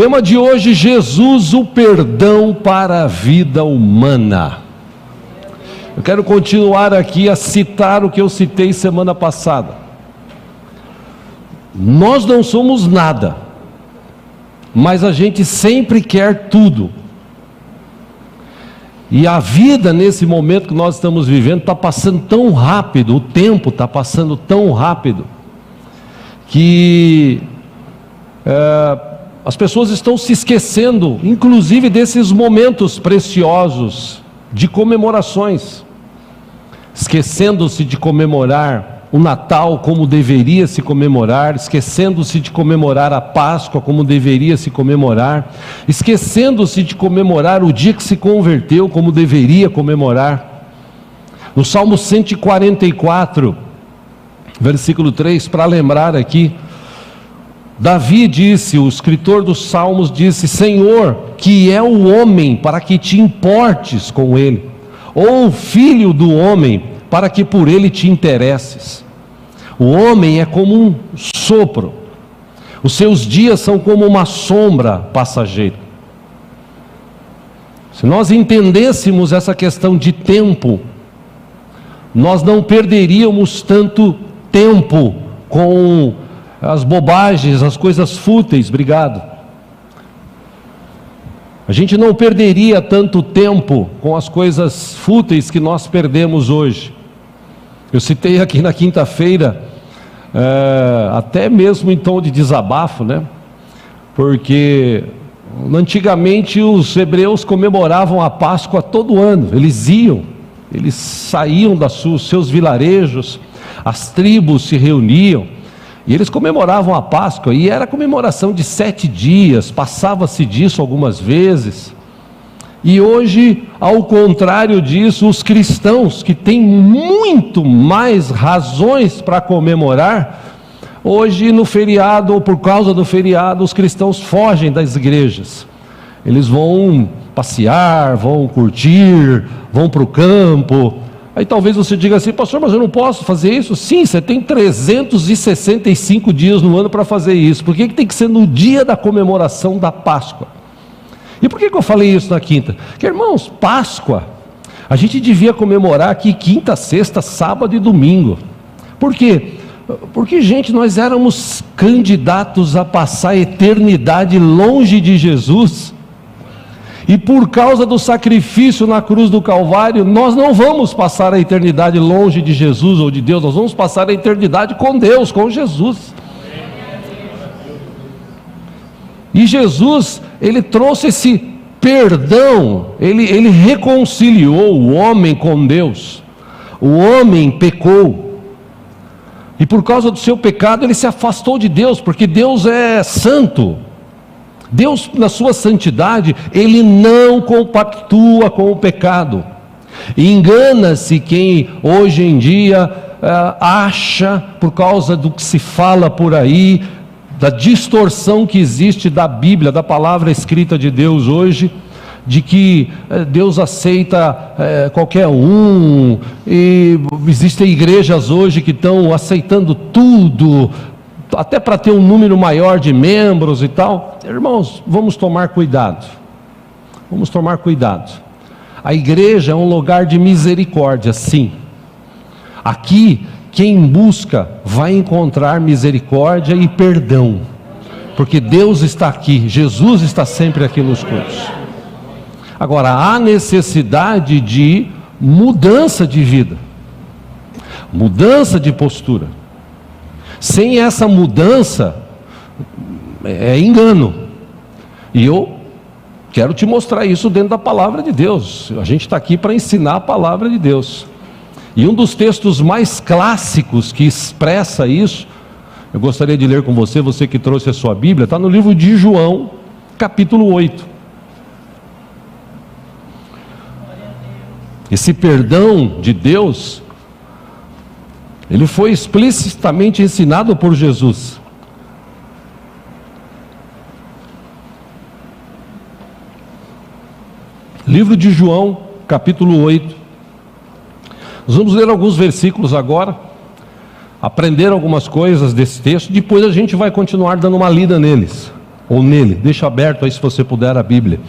Tema de hoje: Jesus, o perdão para a vida humana. Eu quero continuar aqui a citar o que eu citei semana passada. Nós não somos nada, mas a gente sempre quer tudo. E a vida, nesse momento que nós estamos vivendo, está passando tão rápido, o tempo está passando tão rápido, que as pessoas estão se esquecendo, inclusive desses momentos preciosos de comemorações, esquecendo-se de comemorar o Natal como deveria se comemorar, esquecendo-se de comemorar a Páscoa como deveria se comemorar, esquecendo-se de comemorar o dia que se converteu como deveria comemorar. No Salmo 144, versículo 3, para lembrar aqui, Davi disse, o escritor dos Salmos disse: Senhor, que é o homem para que te importes com ele, ou o filho do homem para que por ele te interesses. O homem é como um sopro, os seus dias são como uma sombra passageira. Se nós entendêssemos essa questão de tempo, nós não perderíamos tanto tempo com as bobagens, as coisas fúteis. Obrigado. A gente não perderia tanto tempo com as coisas fúteis que nós perdemos hoje. Eu citei aqui na quinta-feira, até mesmo em tom de desabafo, né? Porque antigamente os hebreus comemoravam a Páscoa todo ano. Eles saíam dos seus vilarejos, as tribos se reuniam e eles comemoravam a Páscoa, e era comemoração de 7 dias, passava-se disso algumas vezes. E hoje, ao contrário disso, os cristãos que têm muito mais razões para comemorar, hoje no feriado, ou por causa do feriado, os cristãos fogem das igrejas. Eles vão passear, vão curtir, vão para o campo. Aí talvez você diga assim: pastor, mas eu não posso fazer isso? Sim, você tem 365 dias no ano para fazer isso. Por que tem que ser no dia da comemoração da Páscoa? E por que eu falei isso na quinta? Porque, irmãos, Páscoa, a gente devia comemorar aqui quinta, sexta, sábado e domingo. Por quê? Porque, gente, nós éramos candidatos a passar a eternidade longe de Jesus. E por causa do sacrifício na cruz do Calvário, nós não vamos passar a eternidade longe de Jesus ou de Deus, nós vamos passar a eternidade com Deus, com Jesus. E Jesus, ele trouxe esse perdão, ele reconciliou o homem com Deus. O homem pecou, e por causa do seu pecado ele se afastou de Deus, porque Deus é santo. Deus, na sua santidade, ele não compactua com o pecado. E engana-se quem hoje em dia acha, por causa do que se fala por aí, da distorção que existe da Bíblia, da palavra escrita de Deus hoje, de que Deus aceita qualquer um, e existem igrejas hoje que estão aceitando tudo, até para ter um número maior de membros e tal. Irmãos, vamos tomar cuidado, vamos tomar cuidado. A igreja é um lugar de misericórdia, sim. Aqui, quem busca vai encontrar misericórdia e perdão, porque Deus está aqui, Jesus está sempre aqui nos cultos. Agora, há necessidade de mudança de vida, mudança de postura. Sem essa mudança, é engano. E eu quero te mostrar isso dentro da palavra de Deus. A gente está aqui para ensinar a palavra de Deus. E um dos textos mais clássicos que expressa isso, eu gostaria de ler com você, você que trouxe a sua Bíblia, está no livro de João, capítulo 8. Esse perdão de Deus, ele foi explicitamente ensinado por Jesus. Livro de João, capítulo 8. Nós vamos ler alguns versículos agora, aprender algumas coisas desse texto, depois a gente vai continuar dando uma lida neles. ou nele. Deixa aberto aí se você puder a Bíblia.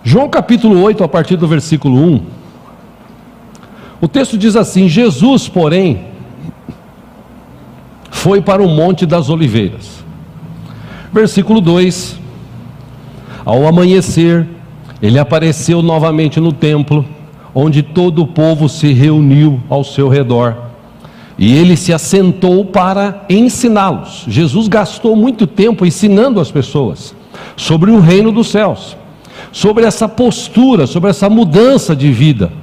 João capítulo 8, a partir do versículo 1. O texto diz assim: Jesus, porém, foi para o Monte das Oliveiras. Versículo 2. Ao amanhecer, ele apareceu novamente no templo, onde todo o povo se reuniu ao seu redor. E ele se assentou para ensiná-los. Jesus gastou muito tempo ensinando as pessoas sobre o reino dos céus, sobre essa postura, sobre essa mudança de vida.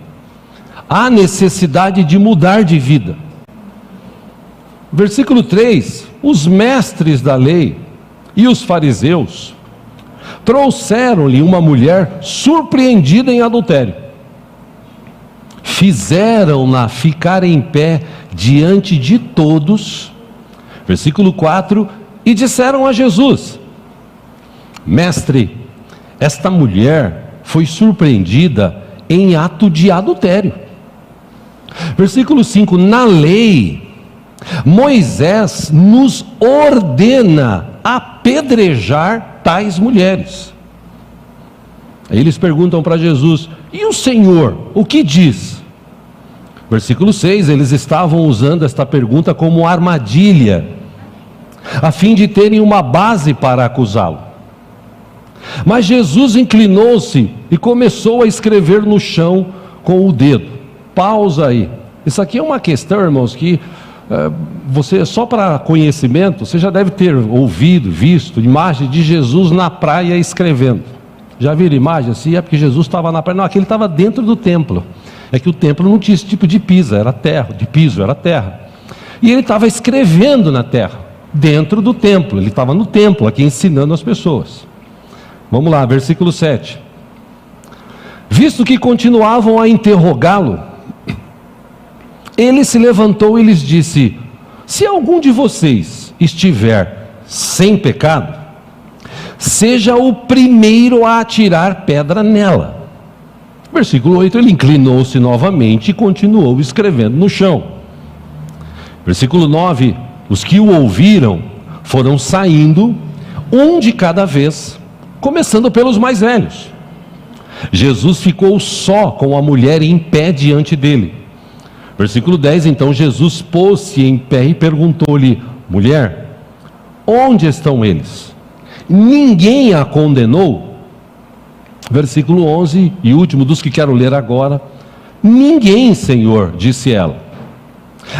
Há necessidade de mudar de vida. Versículo 3: os mestres da lei e os fariseus trouxeram-lhe uma mulher surpreendida em adultério. Fizeram-na ficar em pé diante de todos. Versículo 4: e disseram a Jesus: Mestre, esta mulher foi surpreendida em ato de adultério. Versículo 5: na lei, Moisés nos ordena apedrejar tais mulheres. Aí eles perguntam para Jesus: e o Senhor, o que diz? Versículo 6, eles estavam usando esta pergunta como armadilha, a fim de terem uma base para acusá-lo. Mas Jesus inclinou-se e começou a escrever no chão com o dedo. Pausa aí. Isso aqui é uma questão, irmãos, que você, só para conhecimento, você já deve ter ouvido, visto imagem de Jesus na praia escrevendo. Já viram imagem assim? É porque Jesus estava na praia. Não, aqui ele estava dentro do templo. É que o templo não tinha esse tipo de piso, era terra, de piso, era terra. E ele estava escrevendo na terra, dentro do templo. Ele estava no templo, aqui ensinando as pessoas. Vamos lá, versículo 7. Visto que continuavam a interrogá-lo, ele se levantou e lhes disse: se algum de vocês estiver sem pecado, seja o primeiro a atirar pedra nela. Versículo 8, ele inclinou-se novamente e continuou escrevendo no chão. Versículo 9, os que o ouviram foram saindo, um de cada vez, começando pelos mais velhos. Jesus ficou só com a mulher em pé diante dele. Versículo 10, então Jesus pôs-se em pé e perguntou-lhe: mulher, onde estão eles? Ninguém a condenou? Versículo 11, e último dos que quero ler agora: ninguém, Senhor, disse ela.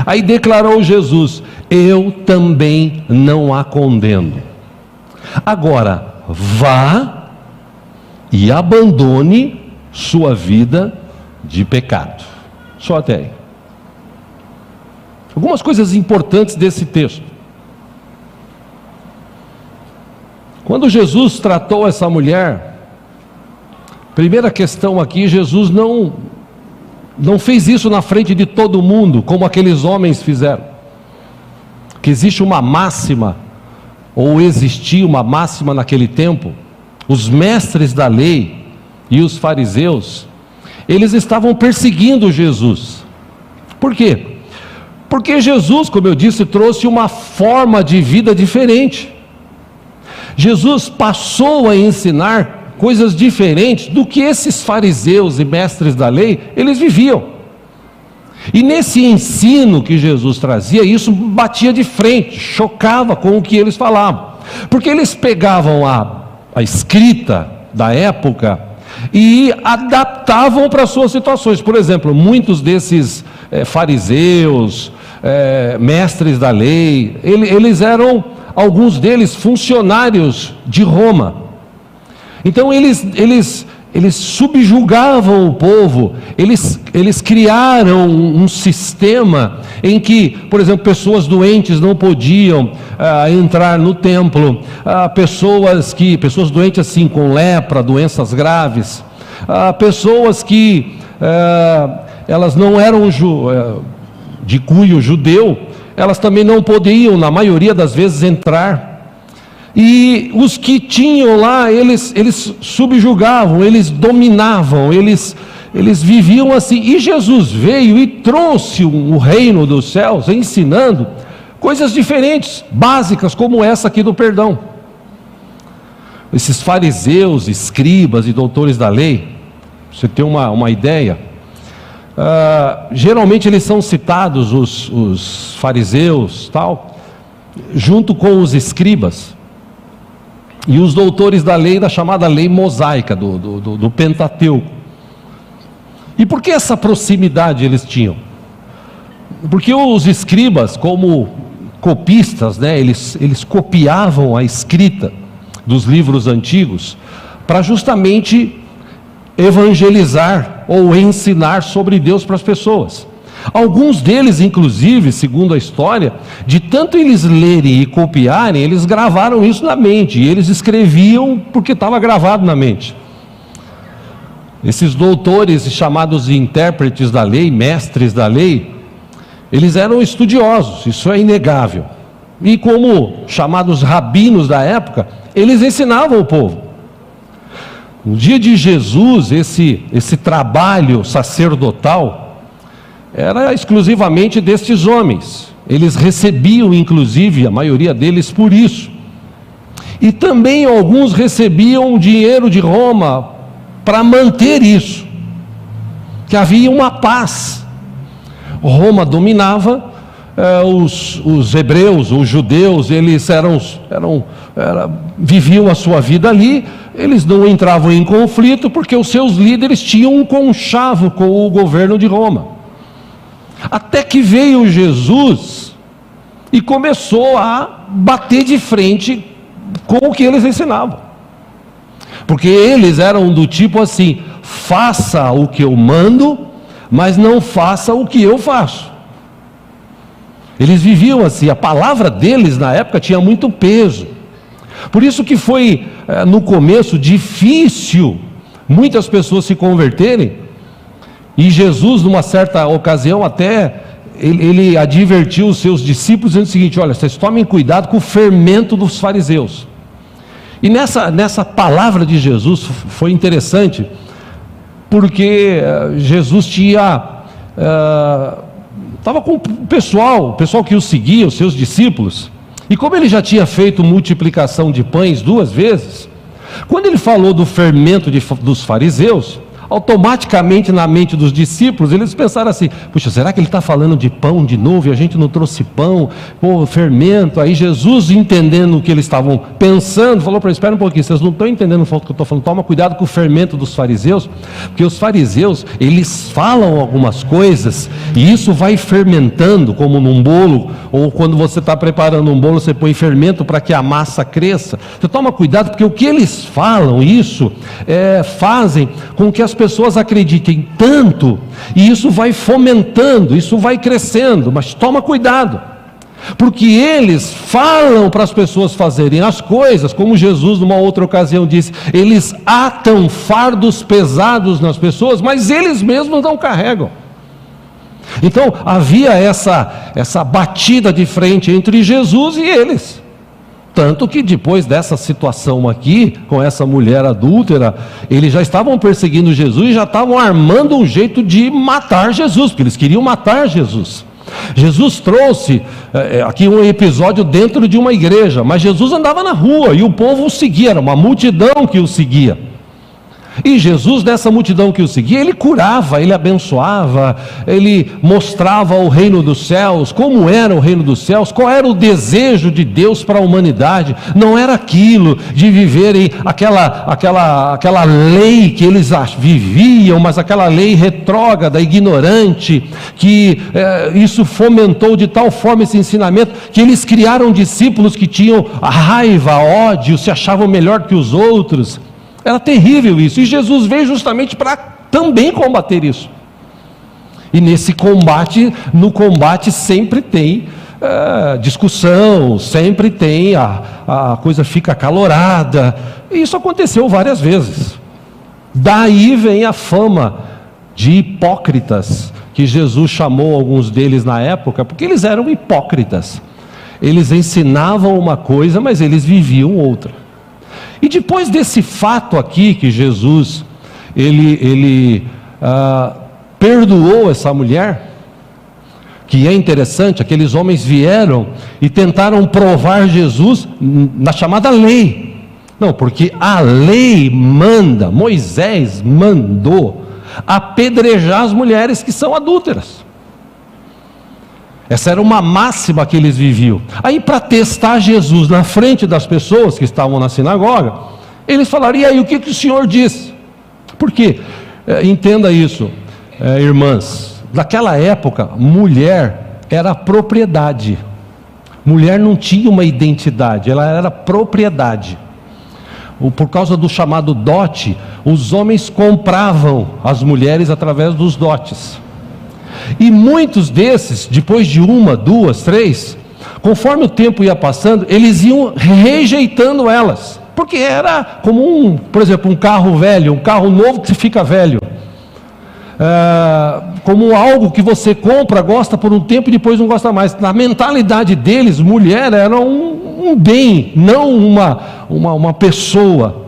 Aí declarou Jesus: eu também não a condeno. Agora, vá e abandone sua vida de pecado. Só até aí. Algumas coisas importantes desse texto. Quando Jesus tratou essa mulher, primeira questão aqui, Jesus não fez isso na frente de todo mundo, como aqueles homens fizeram. Que existe uma máxima, ou existia uma máxima naquele tempo. Os mestres da lei e os fariseus, eles estavam perseguindo Jesus. Por quê? Porque Jesus, como eu disse, trouxe uma forma de vida diferente. Jesus passou a ensinar coisas diferentes do que esses fariseus e mestres da lei, eles viviam. E nesse ensino que Jesus trazia, isso batia de frente, chocava com o que eles falavam. Porque eles pegavam a escrita da época e adaptavam para suas situações. Por exemplo, muitos desses fariseus, mestres da lei, eles eram, alguns deles, funcionários de Roma. Então eles subjugavam o povo, eles criaram um sistema em que, por exemplo, pessoas doentes não podiam entrar no templo, pessoas doentes assim, com lepra, doenças graves, pessoas que elas não eram de cunho judeu, elas também não podiam, na maioria das vezes, entrar. E os que tinham lá, eles subjugavam, eles dominavam, eles viviam assim. E Jesus veio e trouxe o reino dos céus, ensinando coisas diferentes, básicas, como essa aqui do perdão. esses fariseus, escribas e doutores da lei, você tem uma ideia, geralmente eles são citados, os fariseus, tal, junto com os escribas e os doutores da lei, da chamada lei mosaica, do Pentateuco. E por que essa proximidade eles tinham? Porque os escribas, como copistas, né, eles copiavam a escrita dos livros antigos para justamente evangelizar ou ensinar sobre Deus para as pessoas. Alguns deles, inclusive, segundo a história, de tanto eles lerem e copiarem, eles gravaram isso na mente, e eles escreviam porque estava gravado na mente. Esses doutores, chamados de intérpretes da lei, mestres da lei, eles eram estudiosos, isso é inegável. E como chamados rabinos da época, eles ensinavam o povo. No dia de Jesus, esse trabalho sacerdotal era exclusivamente destes homens. Eles recebiam, inclusive, a maioria deles por isso. E também alguns recebiam dinheiro de Roma para manter isso, que havia uma paz. Roma dominava, os hebreus, os judeus, eles viviam a sua vida ali, eles não entravam em conflito, porque os seus líderes tinham um conchavo com o governo de Roma. Até que veio Jesus e começou a bater de frente com o que eles ensinavam. Porque eles eram do tipo assim: faça o que eu mando, mas não faça o que eu faço. Eles viviam assim, a palavra deles na época tinha muito peso. Por isso que foi no começo difícil muitas pessoas se converterem. E Jesus, numa certa ocasião, até ele advertiu os seus discípulos dizendo o seguinte: olha, vocês tomem cuidado com o fermento dos fariseus. E nessa palavra de Jesus foi interessante, porque Jesus estava com o pessoal que o seguia, os seus discípulos, e como ele já tinha feito multiplicação de pães 2 vezes, quando ele falou do fermento dos fariseus, automaticamente na mente dos discípulos, eles pensaram assim: puxa, será que ele está falando de pão de novo e a gente não trouxe pão? Pô, fermento. Aí Jesus, entendendo o que eles estavam pensando, falou para eles: espera um pouquinho, vocês não estão entendendo o que eu estou falando, toma cuidado com o fermento dos fariseus, porque os fariseus, eles falam algumas coisas e isso vai fermentando, como num bolo, ou quando você está preparando um bolo, você põe fermento para que a massa cresça. Você toma cuidado, porque o que eles falam, isso fazem com que as pessoas acreditem tanto, e isso vai fomentando, isso vai crescendo. Mas toma cuidado, porque eles falam para as pessoas fazerem as coisas, como Jesus numa outra ocasião disse, eles atam fardos pesados nas pessoas, mas eles mesmos não carregam. Então havia essa batida de frente entre Jesus e eles. Tanto que depois dessa situação aqui, com essa mulher adúltera, eles já estavam perseguindo Jesus e já estavam armando um jeito de matar Jesus, porque eles queriam matar Jesus. Jesus trouxe aqui um episódio dentro de uma igreja, mas Jesus andava na rua e o povo o seguia, era uma multidão que o seguia. E Jesus, nessa multidão que o seguia, ele curava, ele abençoava, ele mostrava o reino dos céus, como era o reino dos céus, qual era o desejo de Deus para a humanidade. Não era aquilo de viverem aquela lei que eles viviam, mas aquela lei retrógrada, ignorante, que isso fomentou de tal forma esse ensinamento, que eles criaram discípulos que tinham a raiva, ódio, se achavam melhor que os outros. Era terrível isso, e Jesus veio justamente para também combater isso. E no combate sempre tem discussão, sempre tem, a coisa fica acalorada, e isso aconteceu várias vezes. Daí vem a fama de hipócritas, que Jesus chamou alguns deles na época, porque eles eram hipócritas. Eles ensinavam uma coisa, mas eles viviam outra. E depois desse fato aqui, que Jesus, ele perdoou essa mulher, que é interessante, aqueles homens vieram e tentaram provar Jesus na chamada lei. Não, porque a lei manda, Moisés mandou apedrejar as mulheres que são adúlteras. Essa era uma máxima que eles viviam. Aí, para testar Jesus na frente das pessoas que estavam na sinagoga, eles falaram: e aí, o que o Senhor diz? Por quê? Entenda isso, irmãs. Naquela época, mulher era propriedade. Mulher não tinha uma identidade, ela era propriedade. Por causa do chamado dote, os homens compravam as mulheres através dos dotes. E muitos desses, depois de 1, 2, 3, conforme o tempo ia passando, eles iam rejeitando elas. Porque era como por exemplo, um carro velho, um carro novo que fica velho. Como algo que você compra, gosta por um tempo e depois não gosta mais. Na mentalidade deles, mulher era um bem, não uma pessoa.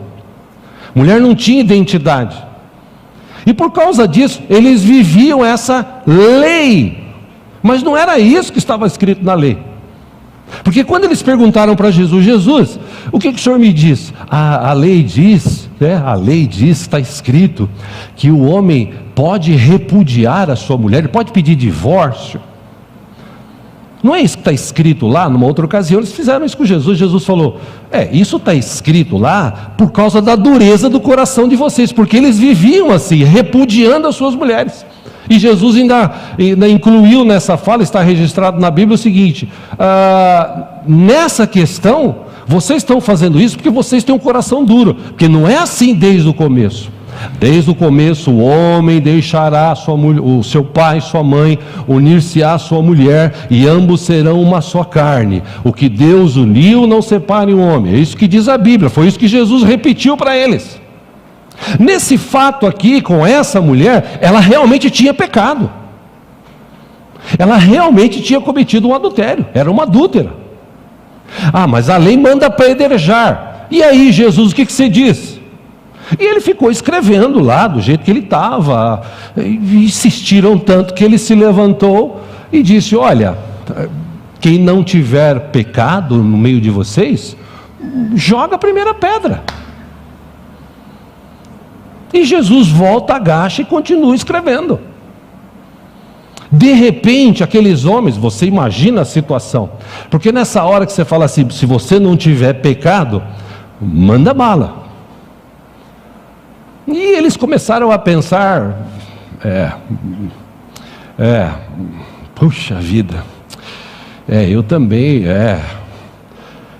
Mulher não tinha identidade. E por causa disso, eles viviam essa lei. Mas não era isso que estava escrito na lei. Porque quando eles perguntaram para Jesus: Jesus, o que o Senhor me diz? A lei diz, a lei diz, está escrito, que o homem pode repudiar a sua mulher, ele pode pedir divórcio. Não é isso que está escrito lá? Numa outra ocasião eles fizeram isso com Jesus. Jesus falou: isso está escrito lá por causa da dureza do coração de vocês, porque eles viviam assim, repudiando as suas mulheres. E Jesus ainda incluiu nessa fala, está registrado na Bíblia o seguinte: nessa questão, vocês estão fazendo isso porque vocês têm um coração duro, porque não é assim desde o começo. Desde o começo, o homem deixará o seu pai e sua mãe, unir-se-á à sua mulher, e ambos serão uma só carne. O que Deus uniu, não separe o homem. É isso que diz a Bíblia, foi isso que Jesus repetiu para eles. Nesse fato aqui, com essa mulher, ela realmente tinha pecado. Ela realmente tinha cometido um adultério, era uma adúltera. Mas a lei manda apedrejar. E aí, Jesus, o que você diz? E ele ficou escrevendo lá, do jeito que ele estava. Insistiram tanto que ele se levantou e disse: olha, quem não tiver pecado no meio de vocês, joga a primeira pedra. E Jesus volta, agacha e continua escrevendo. De repente, aqueles homens, você imagina a situação, porque nessa hora que você fala assim: se você não tiver pecado, manda bala. E eles começaram a pensar: puxa vida, eu também,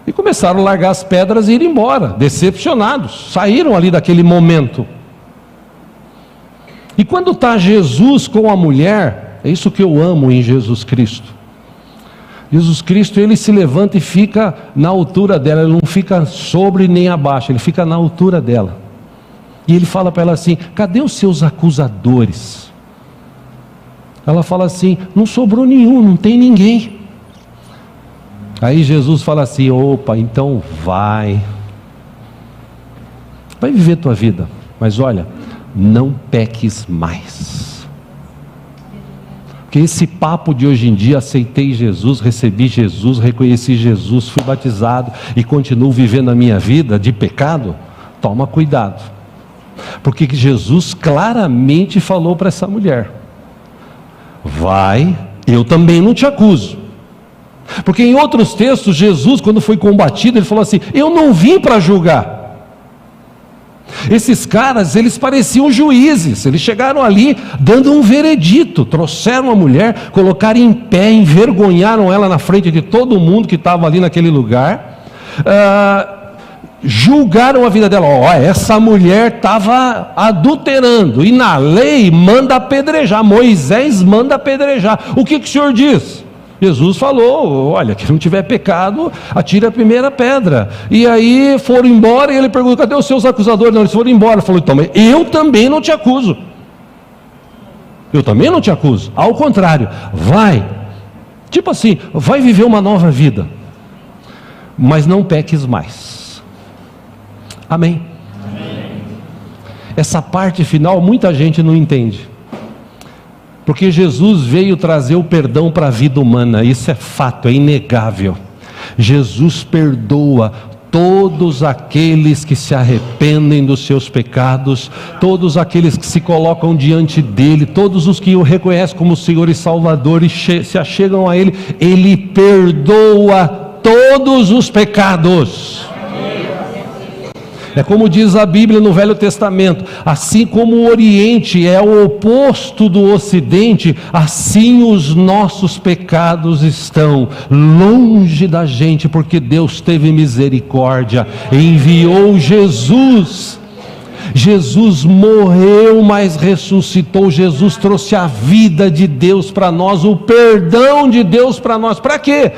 E começaram a largar as pedras e ir embora, decepcionados, saíram ali daquele momento. E quando está Jesus com a mulher, é isso que eu amo em Jesus Cristo. Jesus Cristo, ele se levanta e fica na altura dela, ele não fica sobre nem abaixo, ele fica na altura dela. E ele fala para ela assim: cadê os seus acusadores? Ela fala assim: não sobrou nenhum, não tem ninguém. Aí Jesus fala assim: opa, então vai viver tua vida, mas olha, não peques mais. Porque esse papo de hoje em dia, aceitei Jesus, recebi Jesus, reconheci Jesus, fui batizado e continuo vivendo a minha vida de pecado, toma cuidado. Porque Jesus claramente falou para essa mulher: vai, eu também não te acuso. Porque em outros textos, Jesus, quando foi combatido, ele falou assim: eu não vim para julgar. Esses caras, eles pareciam juízes, eles chegaram ali dando um veredito, trouxeram a mulher, colocaram em pé, envergonharam ela na frente de todo mundo que estava ali naquele lugar, julgaram a vida dela. Essa mulher estava adulterando, e na lei manda apedrejar, Moisés manda apedrejar. O que o Senhor diz? Jesus falou: olha, quem não tiver pecado, atire a primeira pedra. E aí foram embora, e ele perguntou: cadê os seus acusadores? Não, eles foram embora. Ele falou: então, eu também não te acuso. Eu também não te acuso. Ao contrário, vai. Tipo assim, vai viver uma nova vida, mas não peques mais. Amém? Amém. Essa parte final muita gente não entende. Porque Jesus veio trazer o perdão para a vida humana, isso é fato, é inegável. Jesus perdoa Todos aqueles que se arrependem dos seus pecados, todos aqueles que se colocam diante dele, todos os que o reconhecem como Senhor e Salvador e se achegam a ele, ele perdoa todos os pecados. É como diz a Bíblia no Velho Testamento: assim como o Oriente é o oposto do Ocidente, assim os nossos pecados estão longe da gente, porque Deus teve misericórdia, enviou Jesus. Jesus morreu, mas ressuscitou. Jesus trouxe a vida de Deus para nós, o perdão de Deus para nós. Para quê?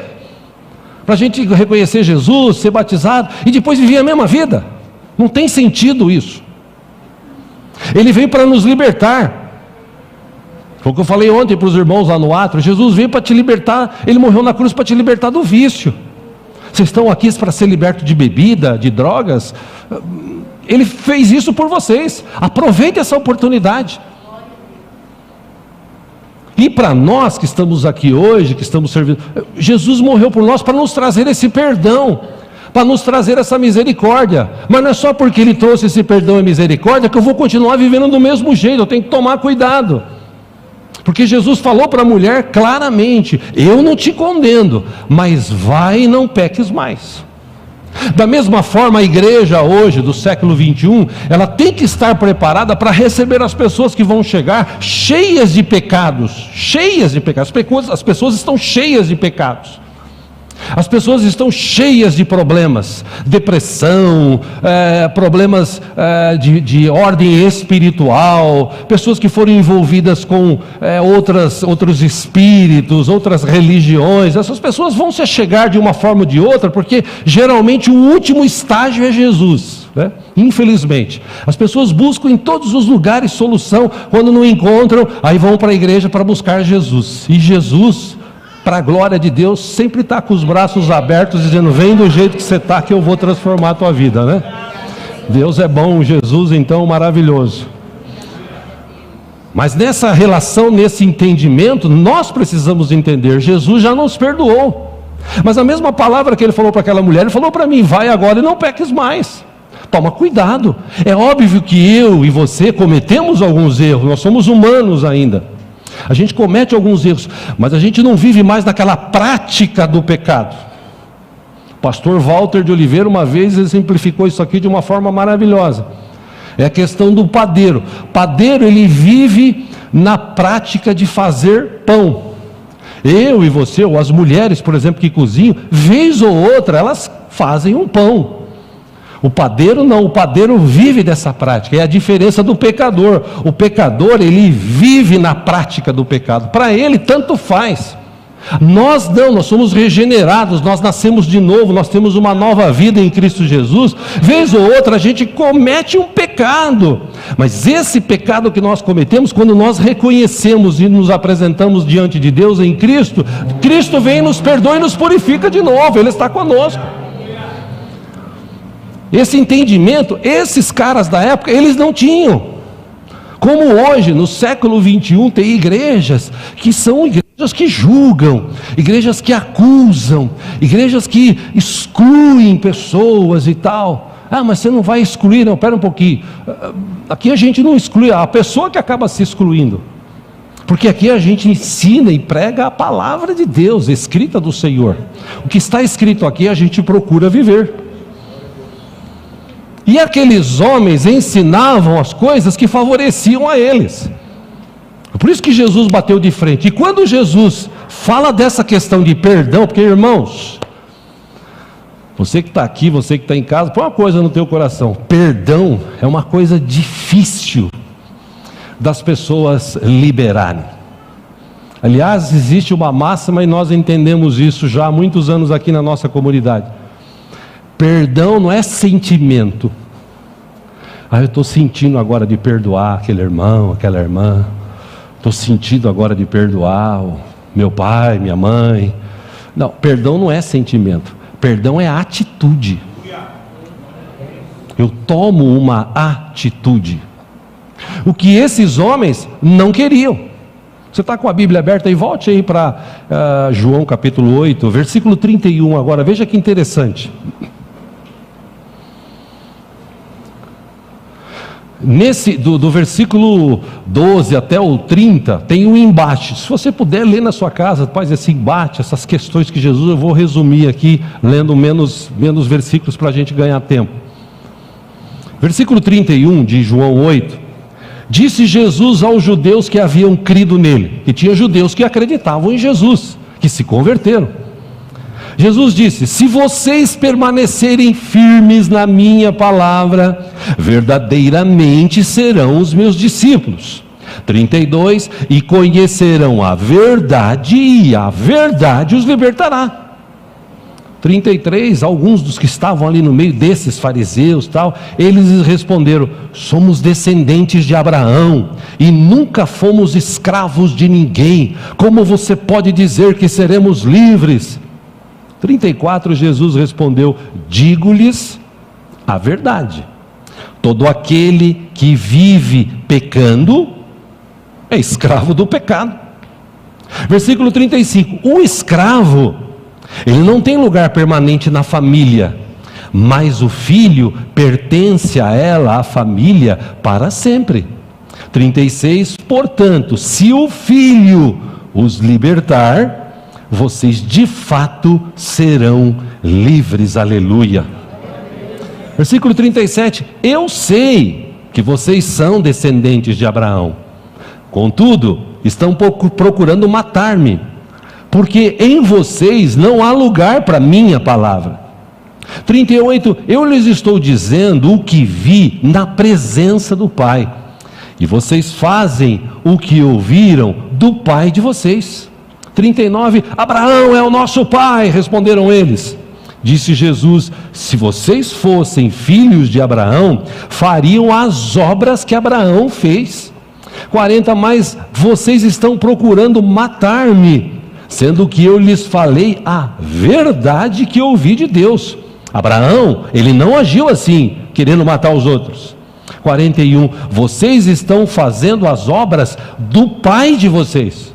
Para a gente reconhecer Jesus, ser batizado e depois viver a mesma vida. Não tem sentido isso. Ele veio para nos libertar. Foi o que eu falei ontem para os irmãos lá no átrio. Jesus veio para te libertar. Ele morreu na cruz para te libertar do vício. Vocês estão aqui para ser libertos de bebida, de drogas? Ele fez isso por vocês. Aproveite essa oportunidade. E para nós que estamos aqui hoje, que estamos servindo, Jesus morreu por nós para nos trazer esse perdão, para nos trazer essa misericórdia. Mas não é só porque Ele trouxe esse perdão e misericórdia que eu vou continuar vivendo do mesmo jeito. Eu tenho que tomar cuidado, porque Jesus falou para a mulher claramente: eu não te condeno, mas vai e não peques mais. Da mesma forma, a igreja hoje, do século 21, ela tem que estar preparada para receber as pessoas que vão chegar cheias de pecados, as pessoas estão cheias de pecados. As pessoas estão cheias de problemas, depressão, problemas de ordem espiritual, pessoas que foram envolvidas com outros espíritos, outras religiões. Essas pessoas vão se achegar de uma forma ou de outra, porque geralmente o último estágio é Jesus, né? Infelizmente, as pessoas buscam em todos os lugares solução. Quando não encontram, aí vão para a igreja para buscar Jesus. E Jesus, para a glória de Deus, sempre está com os braços abertos, dizendo: vem do jeito que você está, que eu vou transformar a tua vida, né? Deus é bom, Jesus então maravilhoso. Mas nessa relação, nesse entendimento, nós precisamos entender: Jesus já nos perdoou. Mas a mesma palavra que Ele falou para aquela mulher, Ele falou para mim: vai agora e não peques mais. Toma cuidado. É óbvio que eu e você cometemos alguns erros, nós somos humanos ainda. A gente comete alguns erros, mas a gente não vive mais naquela prática do pecado. O pastor Walter de Oliveira, uma vez, exemplificou isso aqui de uma forma maravilhosa. É a questão do padeiro. O padeiro, ele vive na prática de fazer pão. Eu e você, ou as mulheres, por exemplo, que cozinham, vez ou outra, elas fazem um pão. O padeiro não, o padeiro vive dessa prática. É a diferença do pecador. O pecador, ele vive na prática do pecado. Para ele, tanto faz. Nós não, nós somos regenerados, nós nascemos de novo, nós temos uma nova vida em Cristo Jesus. Vez ou outra a gente comete um pecado, mas esse pecado que nós cometemos, quando nós reconhecemos e nos apresentamos diante de Deus em Cristo, Cristo vem, nos perdoa e nos purifica de novo. Ele está conosco. Esse entendimento, esses caras da época, eles não tinham. Como hoje, no século 21, tem igrejas que são igrejas que julgam, igrejas que acusam, igrejas que excluem pessoas e tal. Ah, mas você não vai excluir, não, espera um pouquinho. Aqui a gente não exclui, a pessoa que acaba se excluindo. Porque aqui a gente ensina e prega a palavra de Deus, escrita do Senhor. O que está escrito aqui a gente procura viver. E aqueles homens ensinavam as coisas que favoreciam a eles. Por isso que Jesus bateu de frente. E quando Jesus fala dessa questão de perdão, porque, irmãos, você que está aqui, você que está em casa, põe uma coisa no teu coração: perdão é uma coisa difícil das pessoas liberarem. Aliás, existe uma máxima e nós entendemos isso já há muitos anos aqui na nossa comunidade. Perdão não é sentimento. Eu estou sentindo agora de perdoar aquele irmão, aquela irmã. Estou sentindo agora de perdoar o meu pai, minha mãe. Não, perdão não é sentimento. Perdão é atitude. Eu tomo uma atitude. O que esses homens não queriam. Você está com a Bíblia aberta aí? Volte aí para João capítulo 8, versículo 31 agora. Veja que interessante. do versículo 12 até o 30, tem um embate. Se você puder ler na sua casa, faz esse embate, essas questões que Jesus, eu vou resumir aqui, lendo menos versículos para a gente ganhar tempo. Versículo 31 de João 8, disse Jesus aos judeus que haviam crido nele, que tinha judeus que acreditavam em Jesus, que se converteram. Jesus disse: se vocês permanecerem firmes na minha palavra, verdadeiramente serão os meus discípulos. 32, e conhecerão a verdade, e a verdade os libertará. 33, alguns dos que estavam ali no meio desses fariseus, eles responderam: somos descendentes de Abraão, e nunca fomos escravos de ninguém, como você pode dizer que seremos livres? 34, Jesus respondeu: digo-lhes a verdade, todo aquele que vive pecando é escravo do pecado. Versículo 35, o escravo, ele não tem lugar permanente na família, mas o filho pertence a ela, a família, para sempre. 36, portanto, se o filho os libertar, vocês de fato serão livres, aleluia. Versículo 37, eu sei que vocês são descendentes de Abraão, contudo, estão procurando matar-me, porque em vocês não há lugar para minha palavra. 38, eu lhes estou dizendo o que vi na presença do Pai, e vocês fazem o que ouviram do pai de vocês. 39, Abraão é o nosso pai, responderam eles. Disse Jesus: se vocês fossem filhos de Abraão, fariam as obras que Abraão fez. 40, mas vocês estão procurando matar-me, sendo que eu lhes falei a verdade que ouvi de Deus. Abraão, ele não agiu assim, querendo matar os outros. 41, vocês estão fazendo as obras do pai de vocês.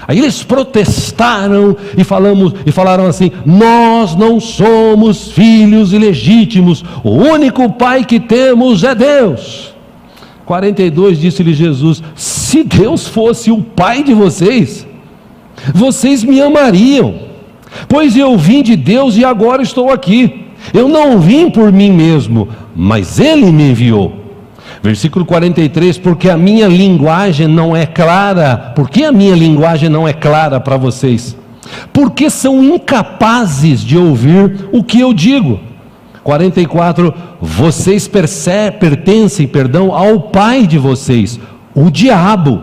Aí eles protestaram e falaram assim: nós não somos filhos ilegítimos, o único pai que temos é Deus. 42, disse-lhe Jesus: se Deus fosse o pai de vocês, vocês me amariam, pois eu vim de Deus e agora estou aqui. Eu não vim por mim mesmo, mas Ele me enviou. Versículo 43, porque a minha linguagem não é clara. Por que a minha linguagem não é clara para vocês? Porque são incapazes de ouvir o que eu digo. 44, vocês pertencem ao pai de vocês, o diabo,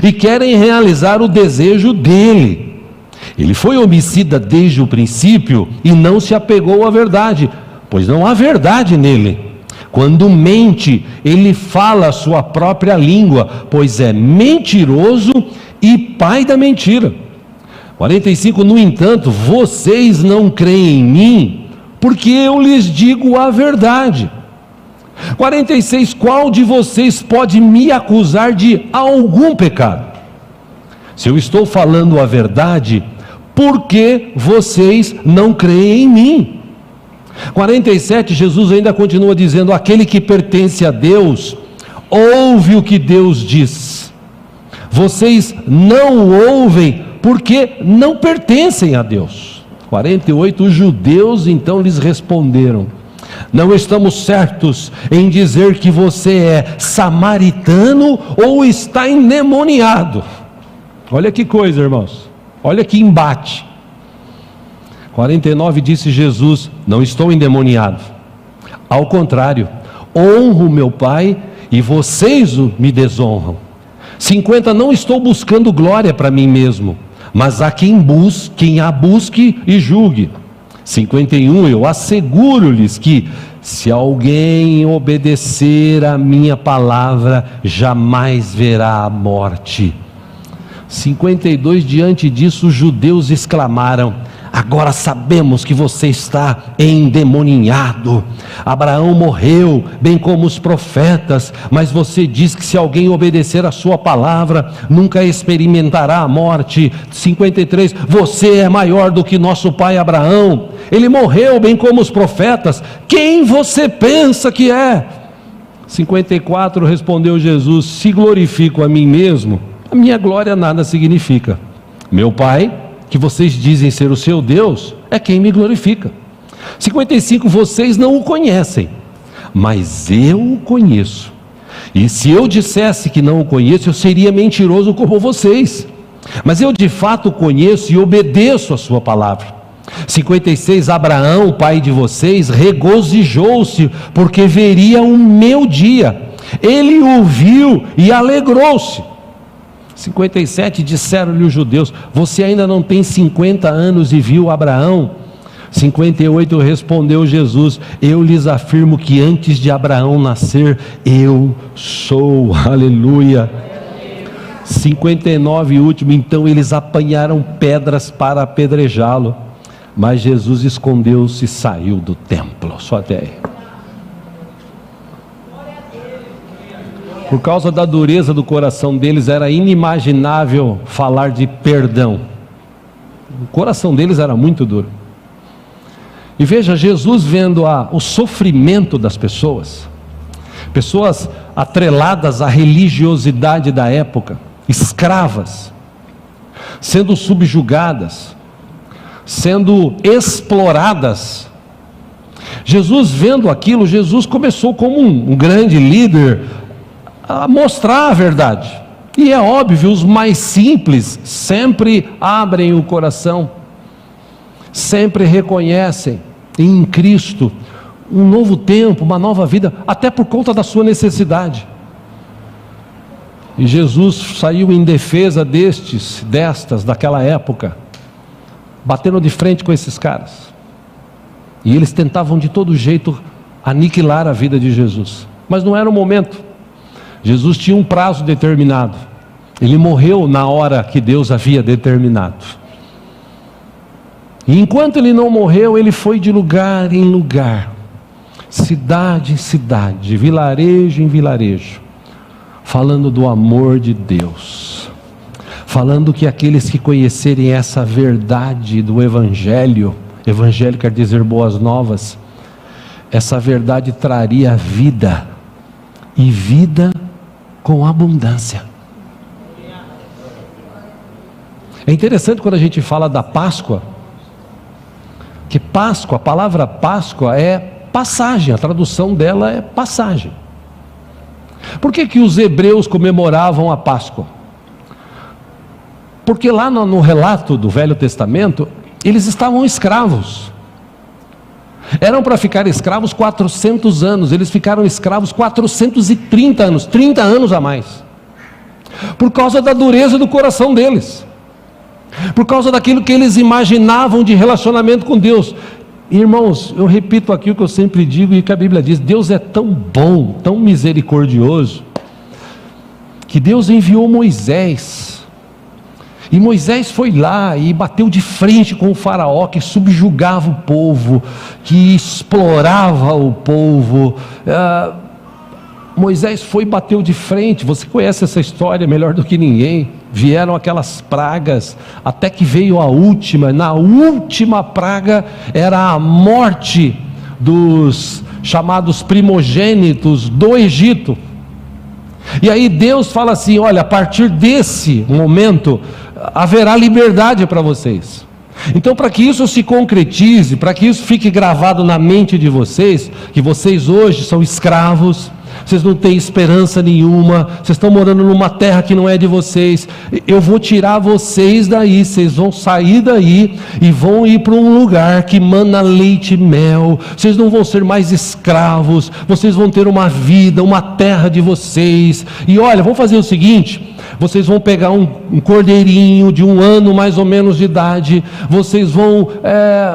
e querem realizar o desejo dele. Ele foi homicida desde o princípio e não se apegou à verdade, pois não há verdade nele. Quando mente, ele fala a sua própria língua, pois é mentiroso e pai da mentira. 45, no entanto, vocês não creem em mim, porque eu lhes digo a verdade. 46, qual de vocês pode me acusar de algum pecado? Se eu estou falando a verdade, por que vocês não creem em mim? 47, Jesus ainda continua dizendo: aquele que pertence a Deus, ouve o que Deus diz. Vocês não o ouvem, porque não pertencem a Deus. 48, os judeus então lhes responderam: não estamos certos em dizer que você é samaritano ou está endemoniado. Olha que coisa, irmãos, olha que embate. 49, disse Jesus: não estou endemoniado, ao contrário, honro meu Pai e vocês me desonram. 50, não estou buscando glória para mim mesmo, mas há quem a busque e julgue. 51, eu asseguro-lhes que se alguém obedecer a minha palavra, jamais verá a morte. 52, diante disso os judeus exclamaram: agora sabemos que você está endemoniado. Abraão morreu, bem como os profetas, mas você diz que se alguém obedecer a sua palavra, nunca experimentará a morte. 53, você é maior do que nosso pai Abraão, ele morreu bem como os profetas, quem você pensa que é? 54, respondeu Jesus: se glorifico a mim mesmo, a minha glória nada significa. Meu Pai, que vocês dizem ser o seu Deus, é quem me glorifica. 55, vocês não o conhecem, mas eu o conheço. E se eu dissesse que não o conheço, eu seria mentiroso como vocês. Mas eu de fato o conheço e obedeço a sua palavra. 56, Abraão, pai de vocês, regozijou-se porque veria o meu dia. Ele o viu e alegrou-se. 57, disseram-lhe os judeus: você ainda não tem 50 anos e viu Abraão? 58, respondeu Jesus: eu lhes afirmo que antes de Abraão nascer, eu sou. Aleluia. 59, último, então eles apanharam pedras para apedrejá-lo, mas Jesus escondeu-se e saiu do templo. Só até aí. Por causa da dureza do coração deles, era inimaginável falar de perdão. O coração deles era muito duro. E veja, Jesus vendo o sofrimento das pessoas atreladas à religiosidade da época, escravas, sendo subjugadas, sendo exploradas. Jesus vendo aquilo, Jesus começou como um grande líder a mostrar a verdade. E é óbvio, os mais simples sempre abrem o coração, sempre reconhecem em Cristo um novo tempo, uma nova vida, até por conta da sua necessidade. E Jesus saiu em defesa daquela época, batendo de frente com esses caras. E eles tentavam de todo jeito aniquilar a vida de Jesus, mas não era o momento. Jesus tinha um prazo determinado. Ele morreu na hora que Deus havia determinado. E enquanto ele não morreu, ele foi de lugar em lugar, cidade em cidade, vilarejo em vilarejo, falando do amor de Deus, falando que aqueles que conhecerem essa verdade do Evangelho quer dizer boas novas, essa verdade traria vida, e vida com abundância. É interessante quando a gente fala da Páscoa, que Páscoa, a palavra Páscoa é passagem, a tradução dela é passagem. Por que os hebreus comemoravam a Páscoa? Porque lá no relato do Velho Testamento, eles estavam escravos. Eram para ficar escravos 400 anos, eles ficaram escravos 430 anos, 30 anos a mais, por causa da dureza do coração deles, por causa daquilo que eles imaginavam de relacionamento com Deus. Irmãos, eu repito aqui o que eu sempre digo e que a Bíblia diz: Deus é tão bom, tão misericordioso, que Deus enviou Moisés, e Moisés foi lá e bateu de frente com o faraó que subjugava o povo, que explorava o povo. Moisés foi e bateu de frente. Você conhece essa história melhor do que ninguém. Vieram aquelas pragas, até que veio a última. Na última praga era a morte dos chamados primogênitos do Egito. E aí Deus fala assim: olha, a partir desse momento haverá liberdade para vocês. Então, para que isso se concretize, para que isso fique gravado na mente de vocês, que vocês hoje são escravos, vocês não têm esperança nenhuma, vocês estão morando numa terra que não é de vocês, eu vou tirar vocês daí, vocês vão sair daí e vão ir para um lugar que mana leite e mel, vocês não vão ser mais escravos, vocês vão ter uma vida, uma terra de vocês. E olha, vamos fazer o seguinte: vocês vão pegar um cordeirinho de 1 ano mais ou menos de idade, vocês vão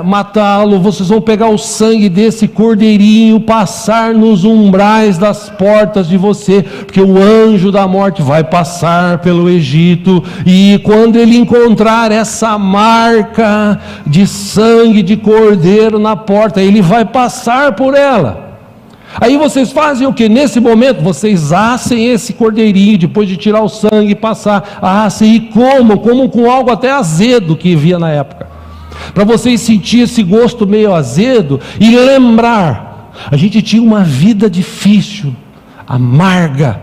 matá-lo, vocês vão pegar o sangue desse cordeirinho, passar nos umbrais das portas de você, porque o anjo da morte vai passar pelo Egito, e quando ele encontrar essa marca de sangue de cordeiro na porta, ele vai passar por ela. Aí vocês fazem o que? Nesse momento, vocês assem esse cordeirinho, depois de tirar o sangue e passar, assem e comam com algo até azedo que havia na época, para vocês sentirem esse gosto meio azedo e lembrar: a gente tinha uma vida difícil amarga,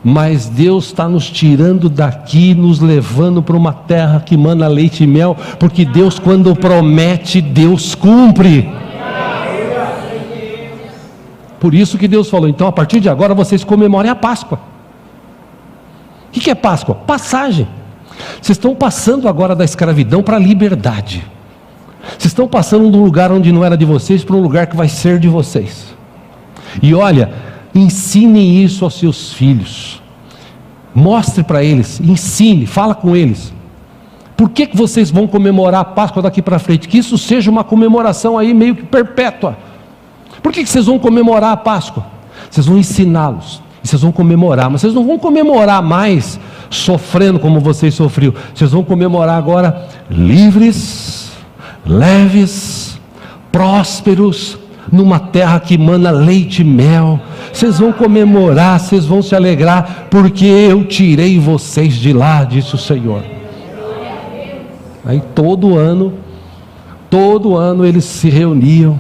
mas Deus está nos tirando daqui, nos levando para uma terra que mana leite e mel, porque Deus, quando promete, Deus cumpre. Por isso que Deus falou, então a partir de agora vocês comemorem a Páscoa. O que é Páscoa? Passagem. Vocês estão passando agora da escravidão para a liberdade. Vocês estão passando de um lugar onde não era de vocês para um lugar que vai ser de vocês. E olha, ensinem isso aos seus filhos. Mostre para eles, ensine, fala com eles. Por que vocês vão comemorar a Páscoa daqui para frente? Que isso seja uma comemoração aí meio que perpétua. Por que vocês vão comemorar a Páscoa? Vocês vão ensiná-los, e vocês vão comemorar, mas vocês não vão comemorar mais sofrendo como vocês sofriam. Vocês vão comemorar agora livres, leves, prósperos, numa terra que mana leite e mel. Vocês vão comemorar, vocês vão se alegrar, porque eu tirei vocês de lá, disse o Senhor. Aí todo ano eles se reuniam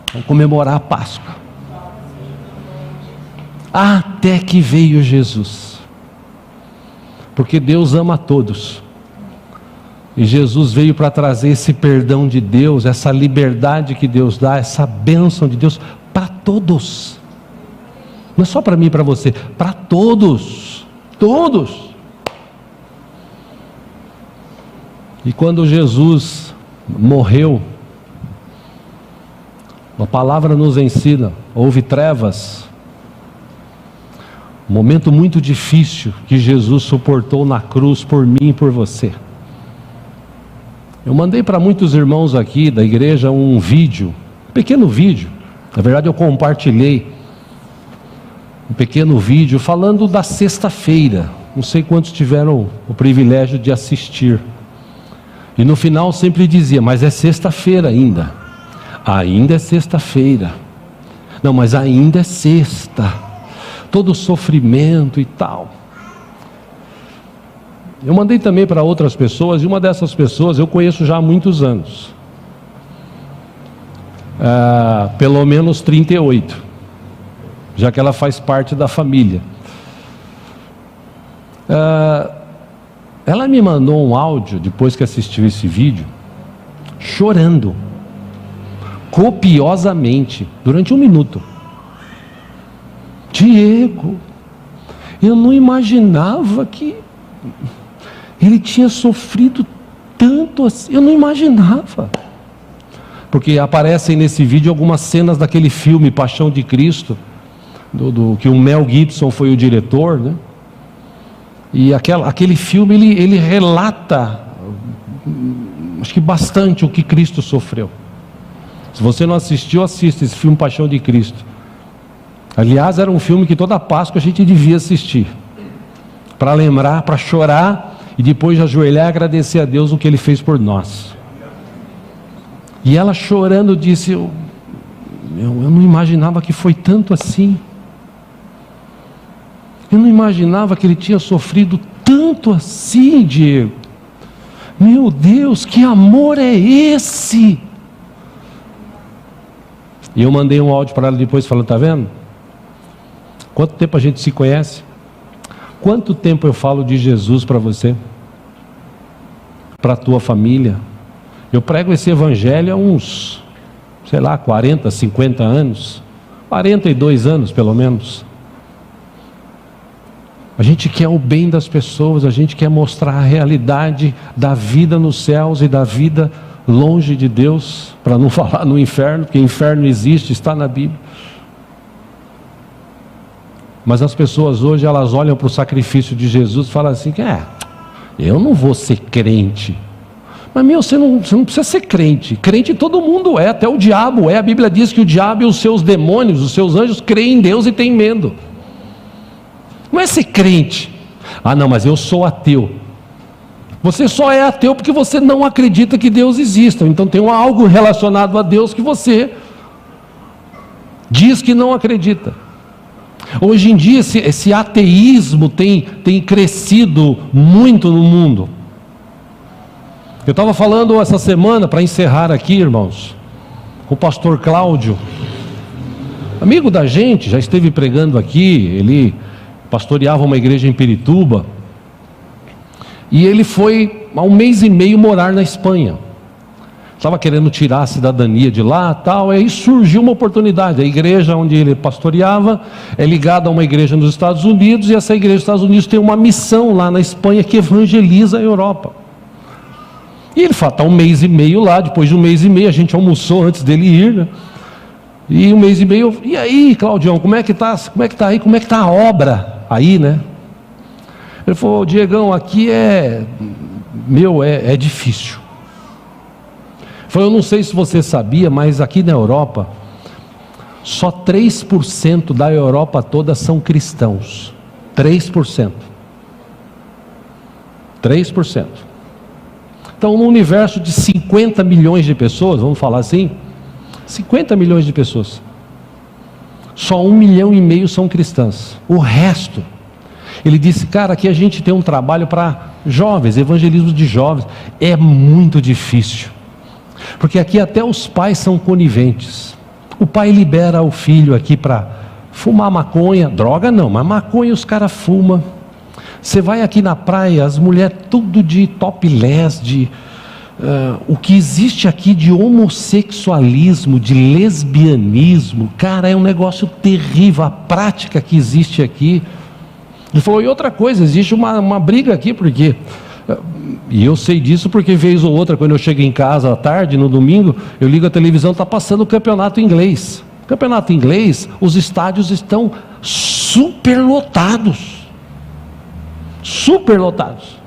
para comemorar a Páscoa, até que veio Jesus, porque Deus ama a todos, e Jesus veio para trazer esse perdão de Deus, essa liberdade que Deus dá, essa bênção de Deus para todos, não é só para mim e para você, para todos, todos. E quando Jesus morreu, a palavra nos ensina, houve trevas, um momento muito difícil que Jesus suportou na cruz por mim e por você. Eu mandei para muitos irmãos aqui da igreja um vídeo, um pequeno vídeo, na verdade eu compartilhei um pequeno vídeo falando da sexta-feira, não sei quantos tiveram o privilégio de assistir, e no final sempre dizia, mas é sexta-feira ainda é sexta-feira, não, mas ainda é sexta, todo sofrimento e tal. Eu mandei também para outras pessoas, e uma dessas pessoas eu conheço já há muitos anos, pelo menos 38, já que ela faz parte da família. Ela me mandou um áudio, depois que assistiu esse vídeo, chorando, copiosamente, durante 1 minuto. Diego, eu não imaginava que ele tinha sofrido tanto assim, eu não imaginava. Porque aparecem nesse vídeo algumas cenas daquele filme Paixão de Cristo, que o Mel Gibson foi o diretor, né? E aquele filme ele relata, acho que bastante o que Cristo sofreu. Se você não assistiu, assista esse filme Paixão de Cristo. Aliás, era um filme que toda Páscoa a gente devia assistir, para lembrar, para chorar, e depois de ajoelhar e agradecer a Deus o que Ele fez por nós. E ela chorando disse, eu não imaginava que foi tanto assim. Eu não imaginava que ele tinha sofrido tanto assim, Diego. Meu Deus, que amor é esse? E eu mandei um áudio para ela depois falando, está vendo? Quanto tempo a gente se conhece? Quanto tempo eu falo de Jesus para você? Para a tua família? Eu prego esse evangelho há uns, 40, 50 anos. 42 anos pelo menos. A gente quer o bem das pessoas, a gente quer mostrar a realidade da vida nos céus e da vida longe de Deus, para não falar no inferno, porque inferno existe, está na Bíblia. Mas as pessoas hoje, elas olham para o sacrifício de Jesus e falam assim, eu não vou ser crente. Mas você não precisa ser crente. Crente todo mundo é, até o diabo é. A Bíblia diz que o diabo e os seus demônios, os seus anjos, creem em Deus e têm medo. Não é ser crente. Não, mas eu sou ateu. Você só é ateu porque você não acredita que Deus exista. Então tem algo relacionado a Deus que você diz que não acredita. Hoje em dia esse ateísmo tem crescido muito no mundo. Eu estava falando essa semana, para encerrar aqui, irmãos, com o pastor Cláudio, amigo da gente, já esteve pregando aqui, ele pastoreava uma igreja em Pirituba, e ele foi há 1 mês e meio morar na Espanha. Estava querendo tirar a cidadania de lá, tal, aí surgiu uma oportunidade. A igreja onde ele pastoreava é ligada a uma igreja nos Estados Unidos, e essa igreja dos Estados Unidos tem uma missão lá na Espanha que evangeliza a Europa. E ele fala, está 1 mês e meio lá. Depois de 1 mês e meio, a gente almoçou antes dele ir, né? E 1 mês e meio, e aí, Claudião, como é que está aí, como é que está a obra aí, né? Ele falou, Diegão, aqui é difícil. Eu não sei se você sabia, mas aqui na Europa, só 3% da Europa toda são cristãos. 3%. 3%. Então, no universo de 50 milhões de pessoas, vamos falar assim, 50 milhões de pessoas, só 1,5 milhão são cristãs. O resto, ele disse, cara, aqui a gente tem um trabalho para jovens, evangelismo de jovens, é muito difícil. Porque aqui até os pais são coniventes. O pai libera o filho aqui para fumar maconha, droga não, mas maconha os caras fumam. Você vai aqui na praia, as mulheres tudo de topless, o que existe aqui de homossexualismo, de lesbianismo, cara, é um negócio terrível, a prática que existe aqui. Ele falou, e outra coisa, existe uma briga aqui, porque... E eu sei disso porque vez ou outra, quando eu chego em casa à tarde, no domingo, eu ligo a televisão, está passando o campeonato inglês. Campeonato inglês, os estádios estão superlotados. Superlotados.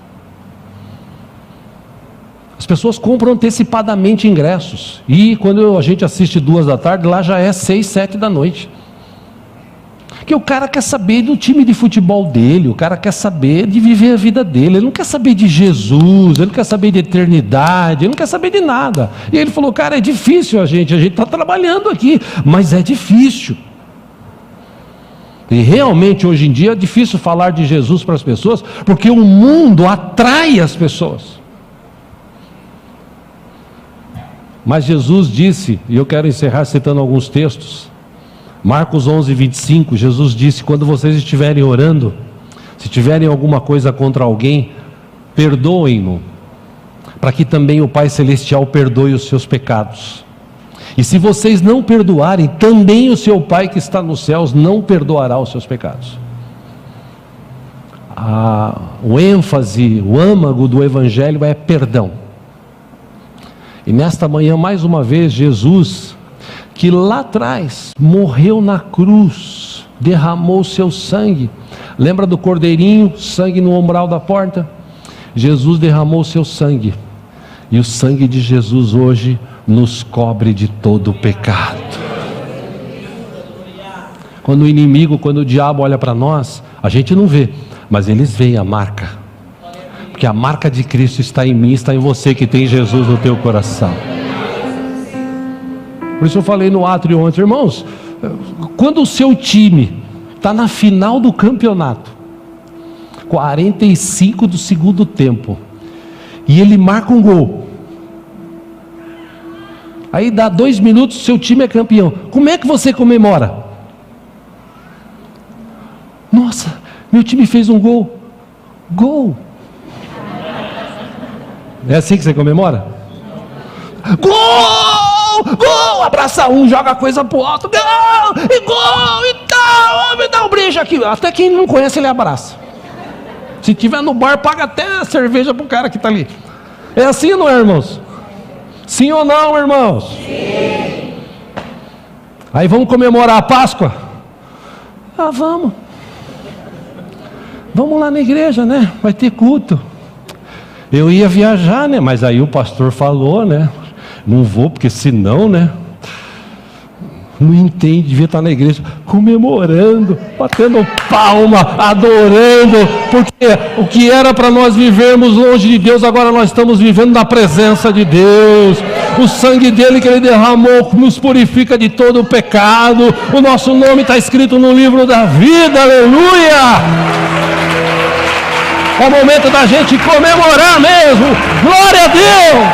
As pessoas compram antecipadamente ingressos. E quando a gente assiste 2 da tarde, lá já é 6, 7 da noite. Porque o cara quer saber do time de futebol dele, o cara quer saber de viver a vida dele, ele não quer saber de Jesus, ele não quer saber de eternidade, ele não quer saber de nada. E ele falou, cara, é difícil a gente está trabalhando aqui, mas é difícil. E realmente hoje em dia é difícil falar de Jesus para as pessoas, porque o mundo atrai as pessoas. Mas Jesus disse, e eu quero encerrar citando alguns textos, Marcos 11, 25, Jesus disse, quando vocês estiverem orando, se tiverem alguma coisa contra alguém, perdoem-no, para que também o Pai Celestial perdoe os seus pecados. E se vocês não perdoarem, também o seu Pai que está nos céus não perdoará os seus pecados. O ênfase, o âmago do Evangelho é perdão. E nesta manhã, mais uma vez, Jesus, que lá atrás morreu na cruz, derramou seu sangue. Lembra do cordeirinho, sangue no umbral da porta? Jesus derramou seu sangue, e o sangue de Jesus hoje nos cobre de todo o pecado. Quando o inimigo, quando o diabo olha para nós, a gente não vê, mas eles veem a marca, porque a marca de Cristo está em mim, está em você que tem Jesus no teu coração. Por isso eu falei no átrio ontem, irmãos, quando o seu time está na final do campeonato, 45 do segundo tempo, e ele marca um gol, aí dá 2 minutos, seu time é campeão, como é que você comemora? Nossa, meu time fez um gol. Gol! É assim que você comemora? Gol! Gol! Abraça um, joga a coisa pro alto, gol! E gol! E tal! Me dá um beijo aqui. Até quem não conhece, ele abraça. Se tiver no bar, paga até a cerveja pro cara que está ali. É assim, não é, irmãos? Sim ou não, irmãos? Sim. Aí vamos comemorar a Páscoa? Ah, vamos. Vamos lá na igreja, né? Vai ter culto. Eu ia viajar, né? Mas aí o pastor falou, né? Não vou, porque senão, né? Não entende, devia estar na igreja comemorando, batendo palma, adorando, porque o que era para nós vivermos longe de Deus, agora nós estamos vivendo na presença de Deus. O sangue dele que ele derramou nos purifica de todo o pecado. O nosso nome está escrito no livro da vida, aleluia! É o momento da gente comemorar mesmo. Glória a Deus!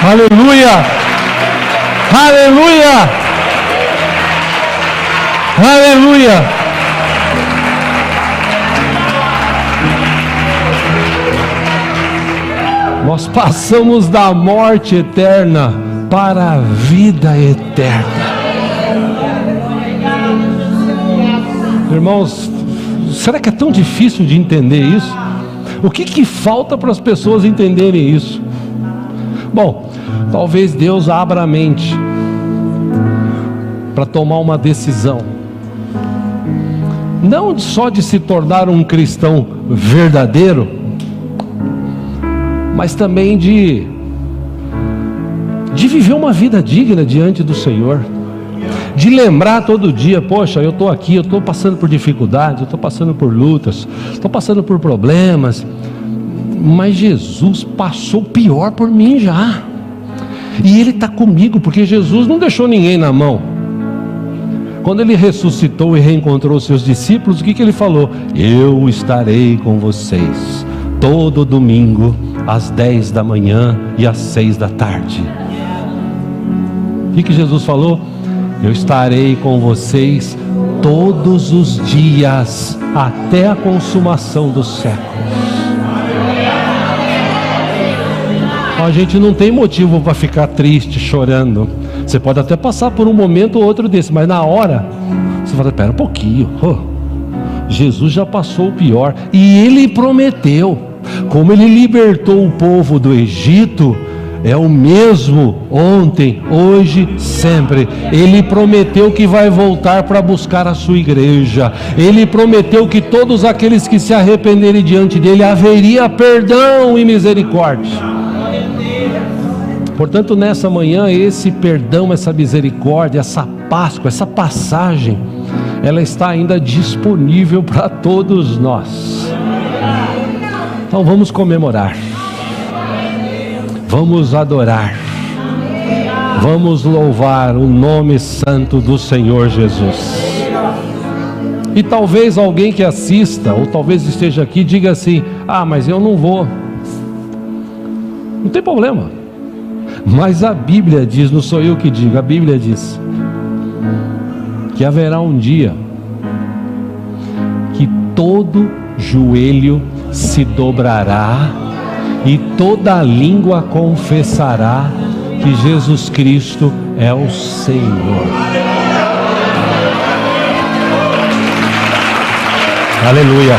Aleluia! Aleluia! Aleluia! Nós passamos da morte eterna para a vida eterna. Irmãos, será que é tão difícil de entender isso? O que falta para as pessoas entenderem isso? Bom, talvez Deus abra a mente para tomar uma decisão, não só de se tornar um cristão verdadeiro, mas também de viver uma vida digna diante do Senhor, de lembrar todo dia: poxa, eu estou aqui, eu estou passando por dificuldades, eu estou passando por lutas, estou passando por problemas, mas Jesus passou pior por mim já, e Ele está comigo, porque Jesus não deixou ninguém na mão. Quando Ele ressuscitou e reencontrou seus discípulos, o que Ele falou? Eu estarei com vocês todo domingo às 10 da manhã e às 6 da tarde. O que Jesus falou? Eu estarei com vocês todos os dias até a consumação dos séculos. A gente não tem motivo para ficar triste, chorando. Você pode até passar por um momento ou outro desse, mas na hora você fala: espera um pouquinho, Jesus já passou o pior, e Ele prometeu, como Ele libertou o povo do Egito, é o mesmo ontem, hoje, sempre. Ele prometeu que vai voltar para buscar a sua igreja. Ele prometeu que todos aqueles que se arrependerem diante dele, haveria perdão e misericórdia. Portanto, nessa manhã, esse perdão, essa misericórdia, essa Páscoa, essa passagem, ela está ainda disponível para todos nós. Então vamos comemorar, vamos adorar, vamos louvar o nome santo do Senhor Jesus. E talvez alguém que assista, ou talvez esteja aqui, diga assim: ah, mas eu não vou. Não tem problema. Mas a Bíblia diz, não sou eu que digo, a Bíblia diz que haverá um dia que todo joelho se dobrará e toda língua confessará que Jesus Cristo é o Senhor. Aleluia.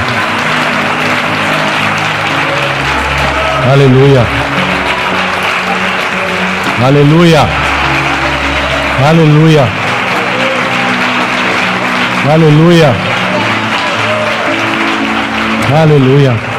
Aleluia. Aleluia. Aleluia. Aleluia. Aleluia.